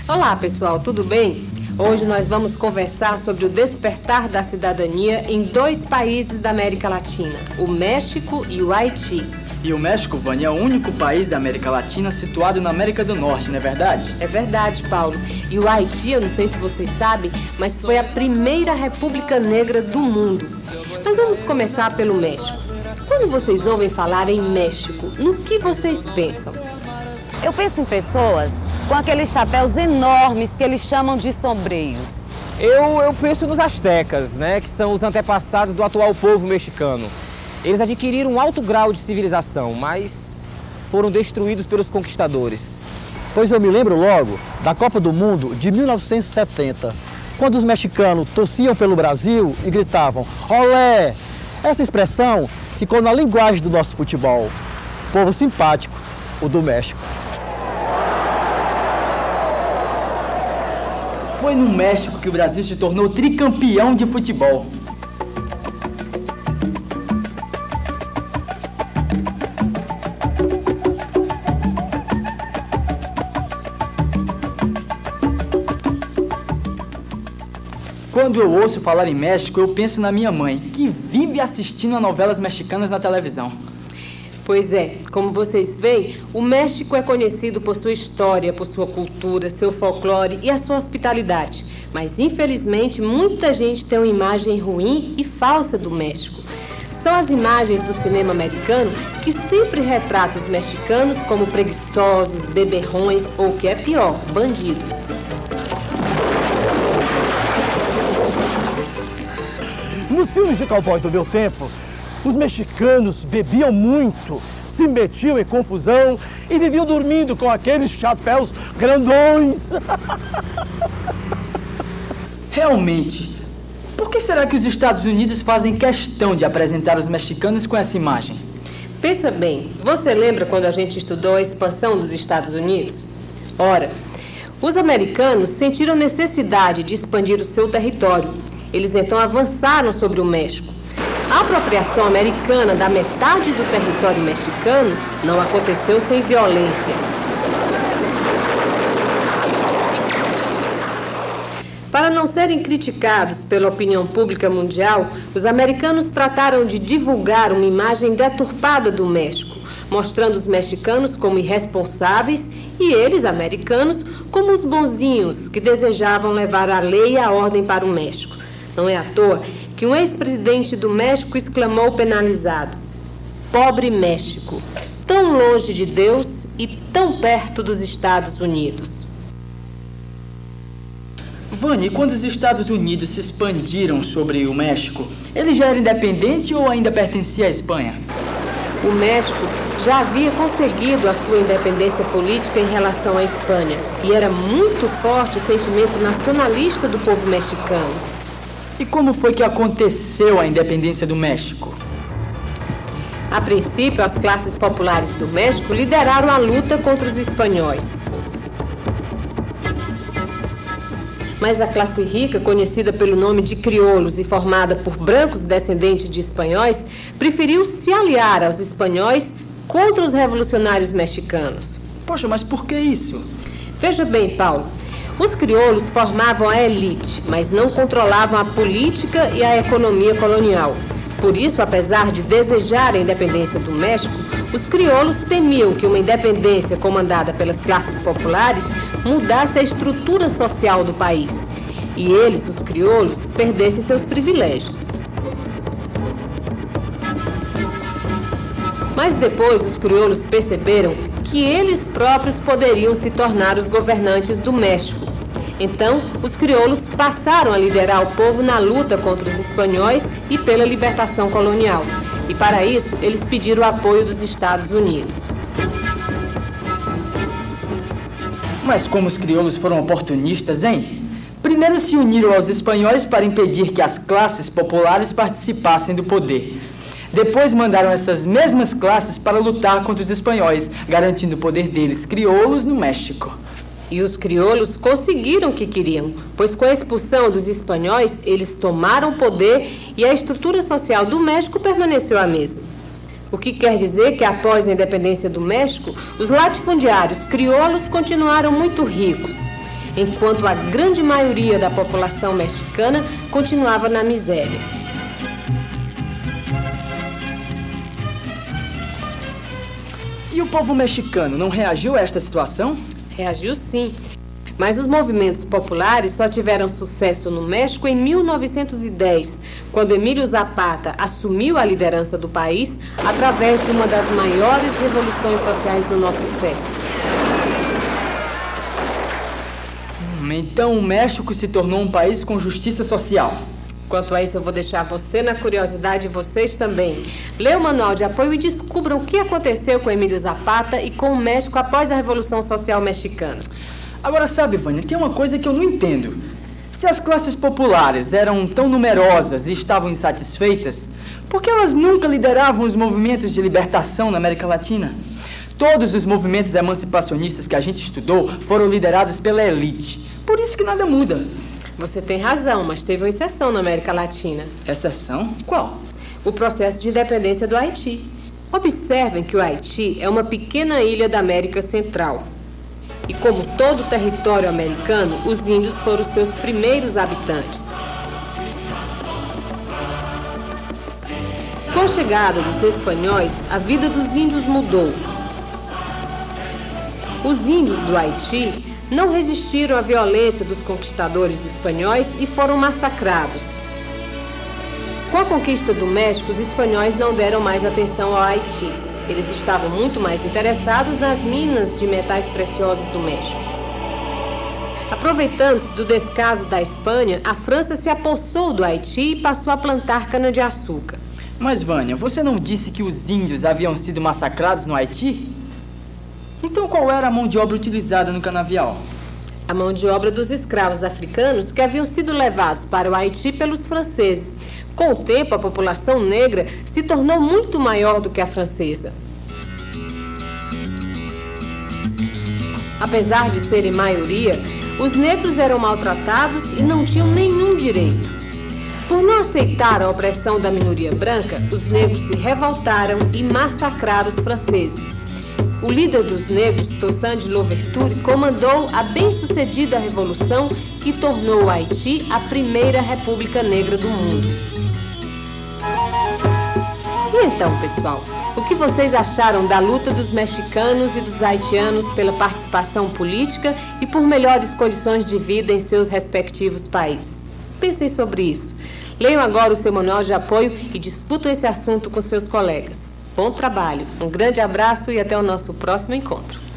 Olá, pessoal, tudo bem? Hoje nós vamos conversar sobre o despertar da cidadania em dois países da América Latina, o México e o Haiti. E o México, Vânia, é o único país da América Latina situado na América do Norte, não é verdade? É verdade, Paulo. E o Haiti, eu não sei se vocês sabem, mas foi a primeira república negra do mundo. Mas vamos começar pelo México. Quando vocês ouvem falar em México, no que vocês pensam? Eu penso em pessoas com aqueles chapéus enormes que eles chamam de sombreiros. Eu penso nos astecas, né, que são os antepassados do atual povo mexicano. Eles adquiriram um alto grau de civilização, mas foram destruídos pelos conquistadores. Pois eu me lembro logo da Copa do Mundo de 1970, quando os mexicanos torciam pelo Brasil e gritavam "Olé!". Essa expressão ficou na linguagem do nosso futebol. Povo simpático, o do México. Foi no México que o Brasil se tornou tricampeão de futebol. Quando eu ouço falar em México, eu penso na minha mãe, que vive assistindo a novelas mexicanas na televisão. Pois é, como vocês veem, o México é conhecido por sua história, por sua cultura, seu folclore e a sua hospitalidade. Mas, infelizmente, muita gente tem uma imagem ruim e falsa do México. São as imagens do cinema americano que sempre retratam os mexicanos como preguiçosos, beberrões ou, o que é pior, bandidos. Nos filmes de cowboy do meu tempo, os mexicanos bebiam muito, se metiam em confusão e viviam dormindo com aqueles chapéus grandões. Realmente, por que será que os Estados Unidos fazem questão de apresentar os mexicanos com essa imagem? Pensa bem, você lembra quando a gente estudou a expansão dos Estados Unidos? Ora, os americanos sentiram necessidade de expandir o seu território. Eles então avançaram sobre o México. A apropriação americana da metade do território mexicano não aconteceu sem violência. Para não serem criticados pela opinião pública mundial, os americanos trataram de divulgar uma imagem deturpada do México, mostrando os mexicanos como irresponsáveis e eles, americanos, como os bonzinhos que desejavam levar a lei e a ordem para o México. Não é à toa que um ex-presidente do México exclamou penalizado: "Pobre México, tão longe de Deus e tão perto dos Estados Unidos." Vânia, e quando os Estados Unidos se expandiram sobre o México, ele já era independente ou ainda pertencia à Espanha? O México já havia conseguido a sua independência política em relação à Espanha e era muito forte o sentimento nacionalista do povo mexicano. E como foi que aconteceu a independência do México? A princípio, as classes populares do México lideraram a luta contra os espanhóis. Mas a classe rica, conhecida pelo nome de crioulos e formada por brancos descendentes de espanhóis, preferiu se aliar aos espanhóis contra os revolucionários mexicanos. Poxa, mas por que isso? Veja bem, Paulo. Os crioulos formavam a elite, mas não controlavam a política e a economia colonial. Por isso, apesar de desejar a independência do México, os crioulos temiam que uma independência comandada pelas classes populares mudasse a estrutura social do país. E eles, os crioulos, perdessem seus privilégios. Mas depois os crioulos perceberam que eles próprios poderiam se tornar os governantes do México. Então, os crioulos passaram a liderar o povo na luta contra os espanhóis e pela libertação colonial. E para isso, eles pediram o apoio dos Estados Unidos. Mas como os crioulos foram oportunistas, hein? Primeiro se uniram aos espanhóis para impedir que as classes populares participassem do poder. Depois mandaram essas mesmas classes para lutar contra os espanhóis, garantindo o poder deles, crioulos, no México. E os crioulos conseguiram o que queriam, pois com a expulsão dos espanhóis, eles tomaram o poder e a estrutura social do México permaneceu a mesma. O que quer dizer que após a independência do México, os latifundiários crioulos continuaram muito ricos, enquanto a grande maioria da população mexicana continuava na miséria. E o povo mexicano não reagiu a esta situação? Reagiu sim, mas os movimentos populares só tiveram sucesso no México em 1910, quando Emílio Zapata assumiu a liderança do país através de uma das maiores revoluções sociais do nosso século. Então o México se tornou um país com justiça social. Quanto a isso, eu vou deixar você na curiosidade e vocês também. Lê o manual de apoio e descubram o que aconteceu com Emílio Zapata e com o México após a Revolução Social Mexicana. Agora, sabe, Vânia, tem uma coisa que eu não entendo. Se as classes populares eram tão numerosas e estavam insatisfeitas, por que elas nunca lideravam os movimentos de libertação na América Latina? Todos os movimentos emancipacionistas que a gente estudou foram liderados pela elite. Por isso que nada muda. Você tem razão, mas teve uma exceção na América Latina. Exceção? Qual? O processo de independência do Haiti. Observem que o Haiti é uma pequena ilha da América Central. E como todo o território americano, os índios foram os seus primeiros habitantes. Com a chegada dos espanhóis, a vida dos índios mudou. Os índios do Haiti não resistiram à violência dos conquistadores espanhóis e foram massacrados. Com a conquista do México, os espanhóis não deram mais atenção ao Haiti. Eles estavam muito mais interessados nas minas de metais preciosos do México. Aproveitando-se do descaso da Espanha, a França se apossou do Haiti e passou a plantar cana-de-açúcar. Mas, Vânia, você não disse que os índios haviam sido massacrados no Haiti? Então qual era a mão de obra utilizada no canavial? A mão de obra dos escravos africanos que haviam sido levados para o Haiti pelos franceses. Com o tempo, a população negra se tornou muito maior do que a francesa. Apesar de serem maioria, os negros eram maltratados e não tinham nenhum direito. Por não aceitar a opressão da minoria branca, os negros se revoltaram e massacraram os franceses. O líder dos negros, Toussaint de Louverture, comandou a bem-sucedida revolução que tornou o Haiti a primeira república negra do mundo. E então, pessoal, o que vocês acharam da luta dos mexicanos e dos haitianos pela participação política e por melhores condições de vida em seus respectivos países? Pensem sobre isso. Leiam agora o seu manual de apoio e discutam esse assunto com seus colegas. Bom trabalho, um grande abraço e até o nosso próximo encontro.